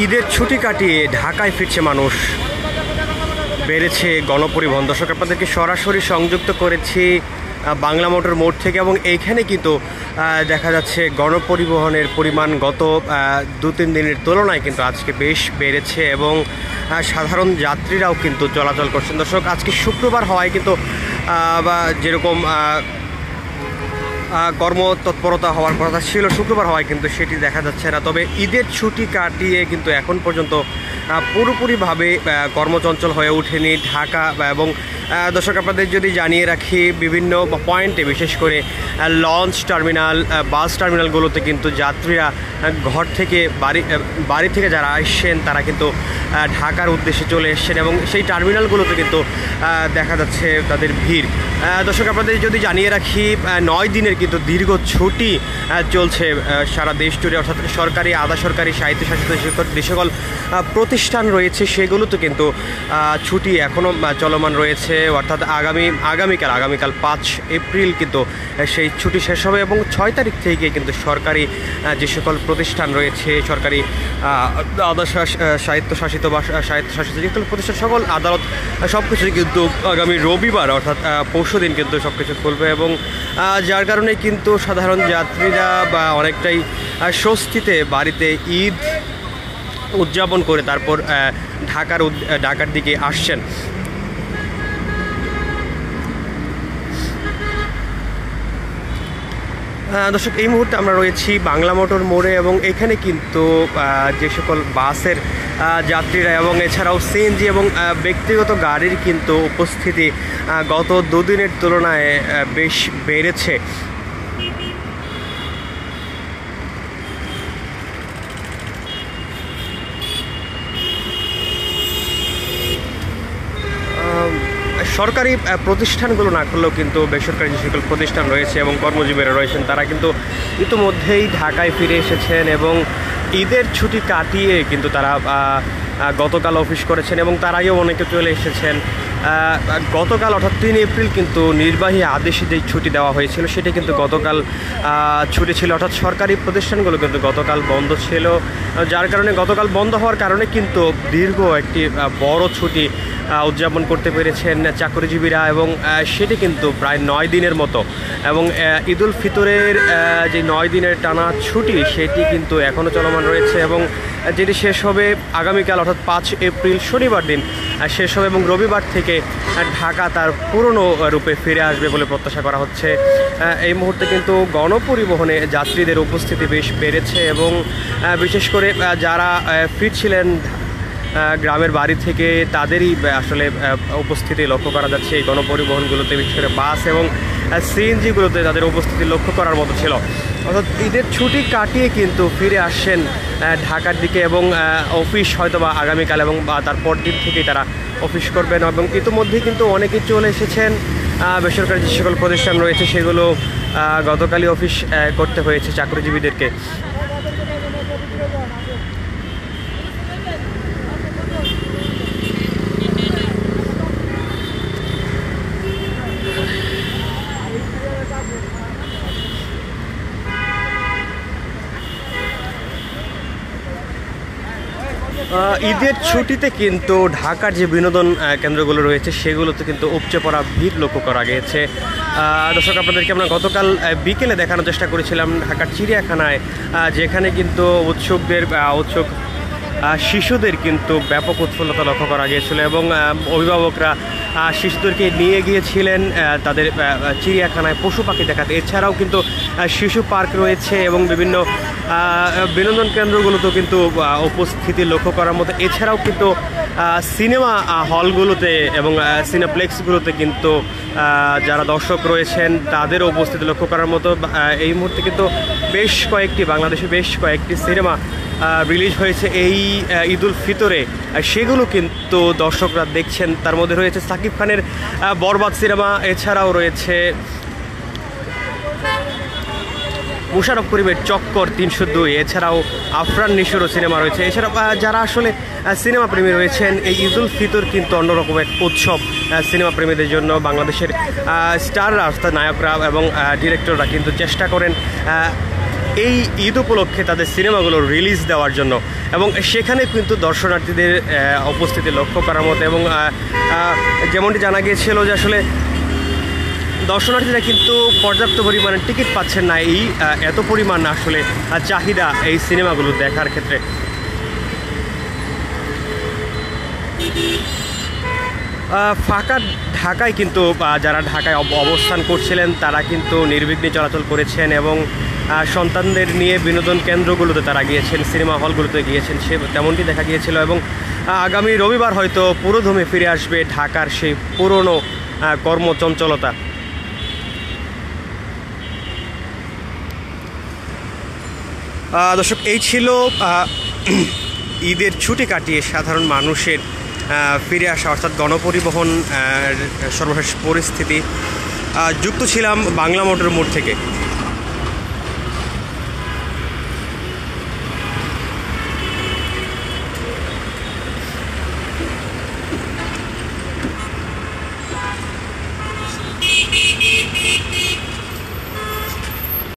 ঈদের ছুটি কাটিয়ে ঢাকায় ফিরছে মানুষ, বেড়েছে গণপরিবহন। দর্শক, আপনাদেরকে সরাসরি সংযুক্ত করেছি বাংলা মোটর মোড় থেকে, এবং এইখানে কিন্তু দেখা যাচ্ছে গণপরিবহনের পরিমাণ গত 2-3 দিনের তুলনায় কিন্তু আজকে বেশ বেড়েছে, এবং সাধারণ যাত্রীরাও কিন্তু চলাচল করছেন। দর্শক, আজকে শুক্রবার হওয়ায় কিন্তু যেরকম কর্মতৎপরতা হওয়ার কথা ছিল শুক্রবার হওয়ায় কিন্তু সেটি দেখা যাচ্ছে না। তবে ঈদের ছুটি কাটিয়ে কিন্তু এখন পর্যন্ত পুরোপুরিভাবে কর্মচঞ্চল হয়ে ওঠেনি ঢাকা। এবং দর্শক, আপনাদের যদি জানিয়ে রাখি, বিভিন্ন পয়েন্টে বিশেষ করে লঞ্চ টার্মিনাল, বাস টার্মিনালগুলোতে কিন্তু যাত্রীরা ঘর থেকে বাড়ি থেকে যারা আসছেন তারা কিন্তু ঢাকার উদ্দেশ্যে চলে এসছেন, এবং সেই টার্মিনালগুলোতে কিন্তু দেখা যাচ্ছে তাদের ভিড়। দর্শক, আপনাদের যদি জানিয়ে রাখি, 9 দিনের কিন্তু দীর্ঘ ছুটি চলছে সারা দেশ জুড়ে, অর্থাৎ সরকারি, আধা সরকারি, স্বায়ত্তশাসিত যে সকল প্রতিষ্ঠান রয়েছে সেগুলোতে কিন্তু ছুটি এখনও চলমান রয়েছে। অর্থাৎ আগামীকাল 5 এপ্রিল কিন্তু সেই ছুটি শেষ হবে, এবং 6 তারিখ থেকে কিন্তু সরকারি যে সকল প্রতিষ্ঠান রয়েছে, সরকারি আধা স্বায়ত্তশাসিত বা স্বায়ত্তশাসিত যে সকল প্রতিষ্ঠান, সকল আদালত সব কিছুই কিন্তু আগামী রবিবার অর্থাৎ পরশুদিন কিন্তু সব কিছু খুলবে, এবং যার কারণে কিন্তু সাধারণ যাত্রীরা বা অনেকটাই স্বস্তিতে বাড়িতে ঈদ উদযাপন করে তারপর ঢাকার দিকে আসছেন। দর্শক, এই মুহূর্তে আমরা রয়েছি বাংলা মোটর মোড়ে, এবং এখানে কিন্তু যে সকল বাসের যাত্রীরা এবং এছাড়াও সিএনজি এবং ব্যক্তিগত গাড়ির কিন্তু উপস্থিতি গত 2 দিনের তুলনায় বেশ বেড়েছে। সরকারি প্রতিষ্ঠানগুলো না করলেও কিন্তু বেসরকারি যে সকল প্রতিষ্ঠান রয়েছে এবং কর্মজীবীরা রয়েছেন তারা কিন্তু ইতিমধ্যেই ঢাকায় ফিরে এসেছেন, এবং ঈদের ছুটি কাটিয়ে কিন্তু তারা গতকাল অফিস করেছেন, এবং তার আগেও অনেকে চলে এসেছেন। গতকাল অর্থাৎ 3 এপ্রিল কিন্তু নির্বাহী আদেশে যেই ছুটি দেওয়া হয়েছিল সেটা কিন্তু গতকাল ছুটি ছিল, অর্থাৎ সরকারি প্রতিষ্ঠানগুলো কিন্তু গতকাল বন্ধ ছিল, যার কারণে গতকাল বন্ধ হওয়ার কারণে কিন্তু দীর্ঘ একটি বড় ছুটি উদযাপন করতে পেরেছেন চাকরিজীবীরা, এবং সেটি কিন্তু প্রায় 9 দিনের মতো। এবং ঈদুল ফিতরের যে 9 দিনের টানা ছুটি সেটি কিন্তু এখনও চলমান রয়েছে, এবং যেটি শেষ হবে আগামীকাল অর্থাৎ 5 এপ্রিল শনিবার দিন শেষ হবে, এবং রবিবার থেকে ঢাকা তার পুরনো রূপে ফিরে আসবে বলে প্রত্যাশা করা হচ্ছে। এই মুহূর্তে কিন্তু গণপরিবহনে যাত্রীদের উপস্থিতি বেশ বেড়েছে, এবং বিশেষ করে যারা ফিরছিলেন গ্রামের বাড়ি থেকে তাদেরই আসলে উপস্থিতি লক্ষ্য করা যাচ্ছে এই গণপরিবহনগুলোতে, বিশেষ করে বাস এবং সিএনজিগুলোতে তাদের উপস্থিতি লক্ষ্য করার মতো ছিল। অর্থাৎ ঈদের ছুটি কাটিয়ে কিন্তু ফিরে আসছেন ঢাকার দিকে, এবং অফিস হয়তো বা আগামীকাল এবং তারপর দিন থেকেই তারা অফিস করবেন, এবং ইতিমধ্যেই কিন্তু অনেকেই চলে এসেছেন। বেসরকারি যে সকল প্রতিষ্ঠান রয়েছে সেগুলো গতকালই অফিস করতে হয়েছে চাকরিজীবীদেরকে। ঈদের ছুটিতে কিন্তু ঢাকার যে বিনোদন কেন্দ্রগুলো রয়েছে সেগুলোতে কিন্তু উপচে পড়া ভিড় লক্ষ্য করা গিয়েছে। দর্শক, আপনাদেরকে আমরা গতকাল বিকেলে দেখানোর চেষ্টা করেছিলাম ঢাকার চিড়িয়াখানায়, যেখানে কিন্তু উৎসুক শিশুদের কিন্তু ব্যাপক উৎফুল্লতা লক্ষ্য করা গিয়েছিল, এবং অভিভাবকরা শিশুদেরকে নিয়ে গিয়েছিলেন তাদের চিড়িয়াখানায় পশু পাখি দেখাতে। এছাড়াও কিন্তু শিশু পার্ক রয়েছে, এবং বিভিন্ন বিনোদন কেন্দ্রগুলোতেও কিন্তু উপস্থিতি লক্ষ্য করার মতো। এছাড়াও কিন্তু সিনেমা হলগুলোতে এবং সিনেপ্লেক্সগুলোতে কিন্তু যারা দর্শক রয়েছেন তাদেরও উপস্থিতি লক্ষ্য করার মতো। এই মুহূর্তে কিন্তু বাংলাদেশে বেশ কয়েকটি সিনেমা রিলিজ হয়েছে এই ঈদুল ফিতরে, সেগুলো কিন্তু দর্শকরা দেখছেন। তার মধ্যে রয়েছে সাকিব খানের বরবাদ সিনেমা, এছাড়াও রয়েছে মুশারফ করিমের চক্কর 302, এছাড়াও আফরান নিশোরও সিনেমা রয়েছে। এছাড়াও যারা আসলে সিনেমা প্রেমী রয়েছেন, এই ঈদুল ফিতর কিন্তু অন্যরকম এক উৎসব সিনেমা প্রেমীদের জন্য। বাংলাদেশের স্টাররা অর্থাৎ নায়করা এবং ডিরেক্টররা কিন্তু চেষ্টা করেন এই ঈদ উপলক্ষে তাদের সিনেমাগুলো রিলিজ দেওয়ার জন্য, এবং সেখানে কিন্তু দর্শনার্থীদের উপস্থিতি লক্ষ্য করার মতো। এবং যেমনটি জানা গিয়েছিল যে আসলে দর্শনার্থীরা কিন্তু পর্যাপ্ত পরিমাণে টিকিট পাচ্ছেন না, এই এত পরিমাণ আসলে চাহিদা এই সিনেমাগুলো দেখার ক্ষেত্রে। ফাঁকা ঢাকায় কিন্তু যারা ঢাকায় অবস্থান করছিলেন তারা কিন্তু নির্বিঘ্নে চলাচল করেছেন, এবং সন্তানদের নিয়ে বিনোদন কেন্দ্রগুলোতে তারা গিয়েছেন, সিনেমা হলগুলোতে গিয়েছেন, সে তেমনটি দেখা গিয়েছিল। এবং আগামী রবিবার হয়তো পুরোদমে ফিরে আসবে ঢাকার সেই পুরনো কর্মচঞ্চলতা। দর্শক, এই ছিল ঈদের ছুটি কাটিয়ে সাধারণ মানুষের ফিরে আসা, অর্থাৎ গণপরিবহন সর্বশেষ পরিস্থিতি। যুক্ত ছিলাম বাংলা মোটর মোড় থেকে।